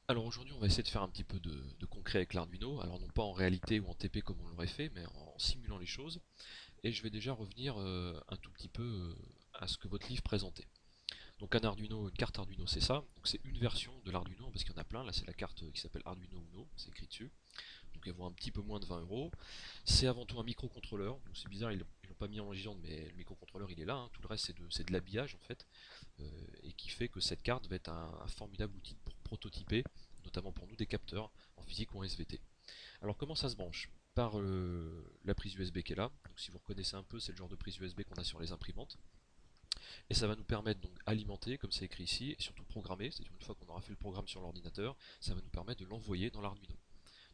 Alors aujourd'hui on va essayer de faire un petit peu de concret avec l'Arduino, alors non pas en réalité ou en TP comme on l'aurait fait, mais en simulant les choses. Et je vais déjà revenir un tout petit peu à ce que votre livre présentait. Donc un Arduino, une carte Arduino c'est ça, donc c'est une version de l'Arduino parce qu'il y en a plein, là c'est la carte qui s'appelle Arduino Uno, c'est écrit dessus, donc elle vaut un petit peu moins de 20 €. C'est avant tout un microcontrôleur, donc c'est bizarre, ils l'ont pas mis en légende, mais le microcontrôleur il est là, hein. Tout le reste c'est de l'habillage en fait, et qui fait que cette carte va être un formidable outil pour prototyper, notamment pour nous des capteurs en physique ou en SVT. Alors comment ça se branche? Par la prise USB qui est là, donc si vous reconnaissez un peu c'est le genre de prise USB qu'on a sur les imprimantes, et ça va nous permettre donc d'alimenter comme c'est écrit ici, et surtout programmer, c'est-à-dire une fois qu'on aura fait le programme sur l'ordinateur, ça va nous permettre de l'envoyer dans l'Arduino.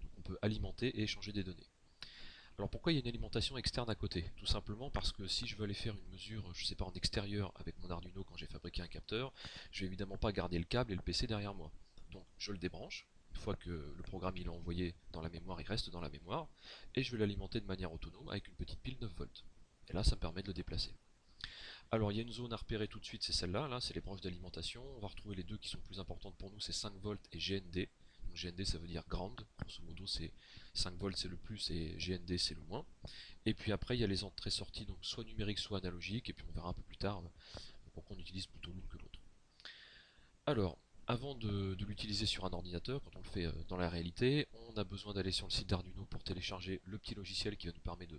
Donc on peut alimenter et échanger des données. Alors pourquoi il y a une alimentation externe à côté? Tout simplement parce que si je veux aller faire une mesure, je sais pas, en extérieur avec mon Arduino quand j'ai fabriqué un capteur, je vais évidemment pas garder le câble et le PC derrière moi. Donc je le débranche, une fois que le programme il est envoyé dans la mémoire, il reste dans la mémoire, et je vais l'alimenter de manière autonome avec une petite pile 9 volts. Et là ça me permet de le déplacer. Alors il y a une zone à repérer tout de suite, c'est celle-là, là, c'est les branches d'alimentation. On va retrouver les deux qui sont plus importantes pour nous, c'est 5 volts et GND. Donc GND ça veut dire ground, grosso modo c'est 5 volts c'est le plus et GND c'est le moins. Et puis après il y a les entrées-sorties, donc soit numériques soit analogiques, et puis on verra un peu plus tard pourquoi on utilise plutôt l'une que l'autre. Alors, avant de l'utiliser sur un ordinateur, quand on le fait dans la réalité, on a besoin d'aller sur le site d'Arduino pour télécharger le petit logiciel qui va nous permettre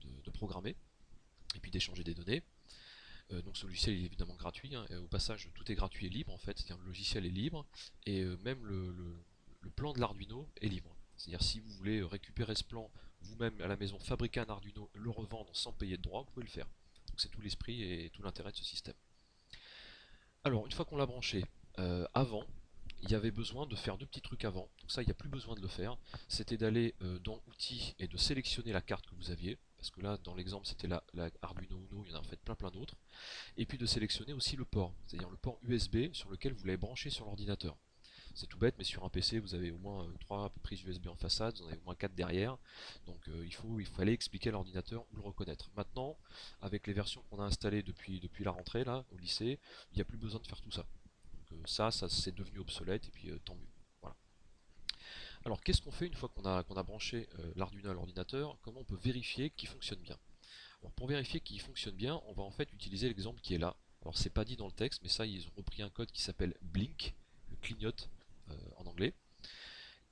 de programmer et puis d'échanger des données. Donc ce logiciel est évidemment gratuit, hein, et au passage tout est gratuit et libre en fait, c'est-à-dire le logiciel est libre et même le plan de l'Arduino est libre. C'est-à-dire si vous voulez récupérer ce plan vous-même à la maison, fabriquer un Arduino, le revendre sans payer de droit, vous pouvez le faire. Donc c'est tout l'esprit et tout l'intérêt de ce système. Alors une fois qu'on l'a branché, avant, il y avait besoin de faire deux petits trucs avant, donc ça il n'y a plus besoin de le faire, c'était d'aller dans Outils et de sélectionner la carte que vous aviez, parce que là dans l'exemple c'était la Arduino Uno, il y en a en fait plein d'autres, et puis de sélectionner aussi le port, c'est-à-dire le port USB sur lequel vous l'avez branché sur l'ordinateur. C'est tout bête, mais sur un PC, vous avez au moins 3 prises USB en façade, vous en avez au moins 4 derrière, donc il fallait expliquer à l'ordinateur où le reconnaître. Maintenant, avec les versions qu'on a installées depuis la rentrée, là, au lycée, il n'y a plus besoin de faire tout ça. Donc ça c'est devenu obsolète, et puis tant mieux. Voilà. Alors qu'est-ce qu'on fait une fois qu'on a branché l'Arduino à l'ordinateur? Comment on peut vérifier qu'il fonctionne bien? Alors pour vérifier qu'il fonctionne bien, on va en fait utiliser l'exemple qui est là. Alors c'est pas dit dans le texte, mais ça ils ont repris un code qui s'appelle Blink, le clignote en anglais,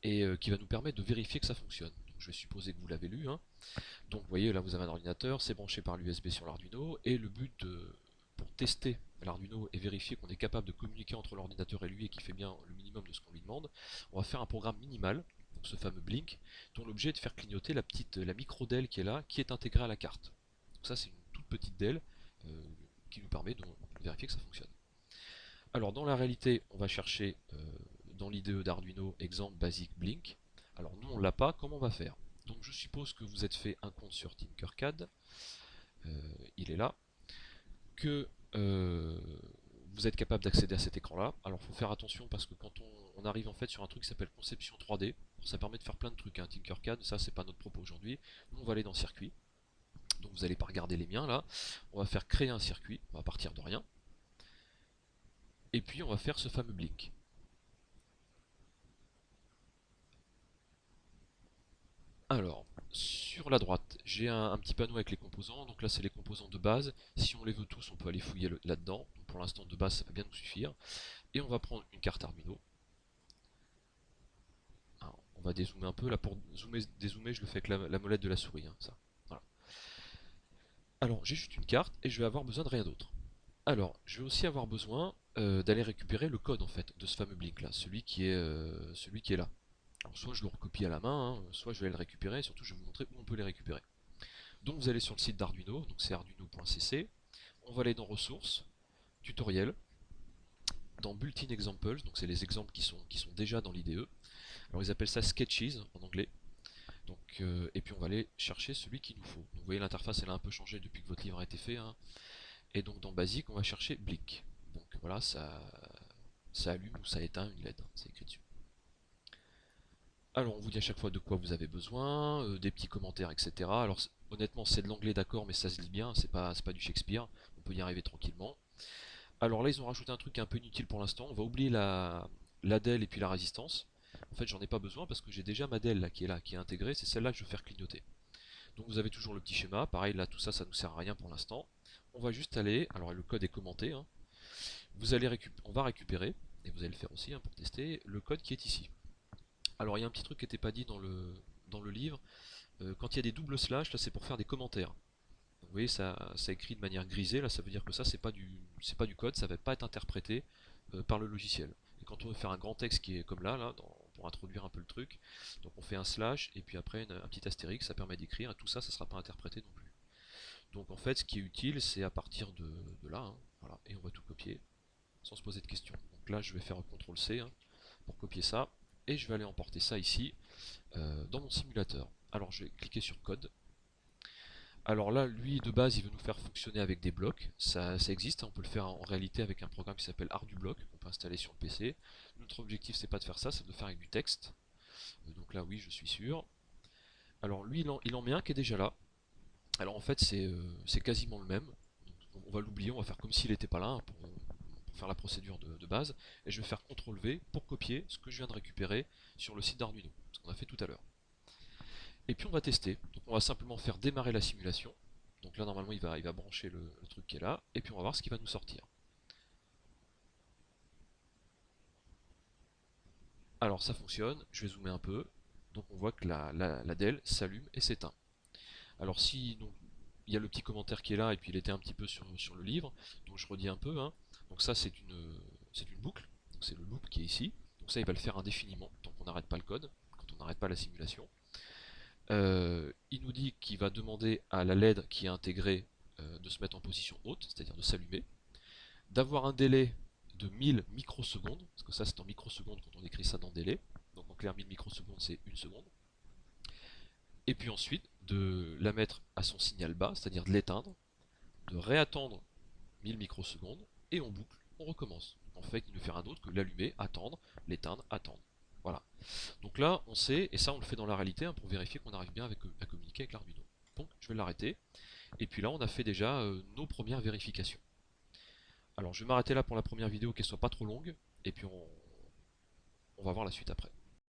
et qui va nous permettre de vérifier que ça fonctionne. Donc, je vais supposer que vous l'avez lu, hein. Donc vous voyez là vous avez un ordinateur, c'est branché par l'USB sur l'Arduino, et le but pour tester l'Arduino et vérifier qu'on est capable de communiquer entre l'ordinateur et lui et qu'il fait bien le minimum de ce qu'on lui demande, on va faire un programme minimal, donc ce fameux Blink, dont l'objet est de faire clignoter la micro DEL qui est là, qui est intégrée à la carte. Donc ça c'est une toute petite DEL euh, qui nous permet de vérifier que ça fonctionne. Alors dans la réalité, on va chercher dans l'IDE d'Arduino exemple basique Blink. Alors nous on l'a pas, comment on va faire? Donc je suppose que vous êtes fait un compte sur Tinkercad, il est là, que vous êtes capable d'accéder à cet écran là. Alors il faut faire attention parce que quand on arrive en fait sur un truc qui s'appelle conception 3D, ça permet de faire plein de trucs, hein. Tinkercad, ça c'est pas notre propos aujourd'hui. Nous on va aller dans circuit, donc vous n'allez pas regarder les miens là. On va faire créer un circuit, on va partir de rien, et puis on va faire ce fameux blink. Alors, sur la droite, j'ai un petit panneau avec les composants. Donc là, c'est les composants de base. Si on les veut tous, on peut aller fouiller là-dedans. Pour l'instant, de base, ça va bien nous suffire. Et on va prendre une carte Arduino. Alors, on va dézoomer un peu. Là, pour dézoomer, je le fais avec la molette de la souris, hein, ça. Voilà. Alors, j'ai juste une carte et je vais avoir besoin de rien d'autre. Alors, je vais aussi avoir besoin d'aller récupérer le code en fait de ce fameux blink là, celui qui est là. Alors, soit je le recopie à la main, hein, soit je vais le récupérer. Et surtout, je vais vous montrer où on peut les récupérer. Donc vous allez sur le site d'Arduino, donc c'est arduino.cc, on va aller dans ressources, tutoriel, dans built-in examples, donc c'est les exemples qui sont déjà dans l'IDE. Alors ils appellent ça sketches en anglais. Donc, et puis on va aller chercher celui qu'il nous faut. Donc, vous voyez l'interface elle a un peu changé depuis que votre livre a été fait, hein. Et donc dans basique on va chercher Blink. Donc voilà, ça allume ou ça éteint une LED, hein, c'est écrit dessus. Alors on vous dit à chaque fois de quoi vous avez besoin, des petits commentaires, etc. Alors honnêtement c'est de l'anglais d'accord mais ça se lit bien, c'est pas du Shakespeare, on peut y arriver tranquillement. Alors là ils ont rajouté un truc un peu inutile pour l'instant, on va oublier la DEL et puis la résistance, en fait j'en ai pas besoin parce que j'ai déjà ma DEL là, qui est intégrée, c'est celle-là que je veux faire clignoter. Donc vous avez toujours le petit schéma, pareil là tout ça ça nous sert à rien pour l'instant. On va juste aller, alors le code est commenté, hein. On va récupérer, et vous allez le faire aussi hein, pour tester, le code qui est ici. Alors il y a un petit truc qui n'était pas dit dans le livre, quand il y a des doubles slash, là c'est pour faire des commentaires. Donc, vous voyez ça écrit de manière grisée, là ça veut dire que ça c'est pas du code, ça va pas être interprété par le logiciel. Et quand on veut faire un grand texte qui est comme là, pour introduire un peu le truc, donc on fait un slash et puis après un petit astérix, ça permet d'écrire, et tout ça, ça sera pas interprété non plus. Donc en fait ce qui est utile c'est à partir de là, hein, voilà, et on va tout copier sans se poser de questions. Donc là je vais faire un CTRL C hein, pour copier ça, et je vais aller emporter ça ici dans mon simulateur. Alors je vais cliquer sur code. Alors là, lui de base, il veut nous faire fonctionner avec des blocs. Ça existe, hein, on peut le faire en réalité avec un programme qui s'appelle ArduBlock, qu'on peut installer sur le PC. Notre objectif, c'est pas de faire ça, c'est de le faire avec du texte. Donc là, oui, je suis sûr. Alors lui, il en met un qui est déjà là. Alors en fait, c'est quasiment le même. Donc, on va l'oublier, on va faire comme s'il n'était pas là hein, pour faire la procédure de base. Et je vais faire CTRL V pour copier ce que je viens de récupérer sur le site d'Arduino, ce qu'on a fait tout à l'heure. Et puis on va tester. Donc on va simplement faire démarrer la simulation. Donc là normalement il va brancher le truc qui est là. Et puis on va voir ce qui va nous sortir. Alors ça fonctionne, je vais zoomer un peu. Donc on voit que la DEL s'allume et s'éteint. Alors si donc, il y a le petit commentaire qui est là et puis il était un petit peu sur le livre. Donc je redis un peu. Hein. Donc ça c'est une boucle. Donc c'est le loop qui est ici. Donc ça il va le faire indéfiniment tant qu'on n'arrête pas le code, quand on n'arrête pas la simulation. Il nous dit qu'il va demander à la LED qui est intégrée de se mettre en position haute, c'est-à-dire de s'allumer, d'avoir un délai de 1000 microsecondes, parce que ça c'est en microsecondes quand on écrit ça dans délai, donc en clair 1000 microsecondes c'est une seconde, et puis ensuite de la mettre à son signal bas, c'est-à-dire de l'éteindre, de réattendre 1000 microsecondes, et on boucle, on recommence. En fait, il ne fait rien d'autre que l'allumer, attendre, l'éteindre, attendre. Voilà. Donc là, on sait, et ça on le fait dans la réalité hein, pour vérifier qu'on arrive bien à communiquer avec l'Arduino. Donc je vais l'arrêter, et puis là on a fait déjà nos premières vérifications. Alors je vais m'arrêter là pour la première vidéo, qu'elle soit pas trop longue, et puis on va voir la suite après.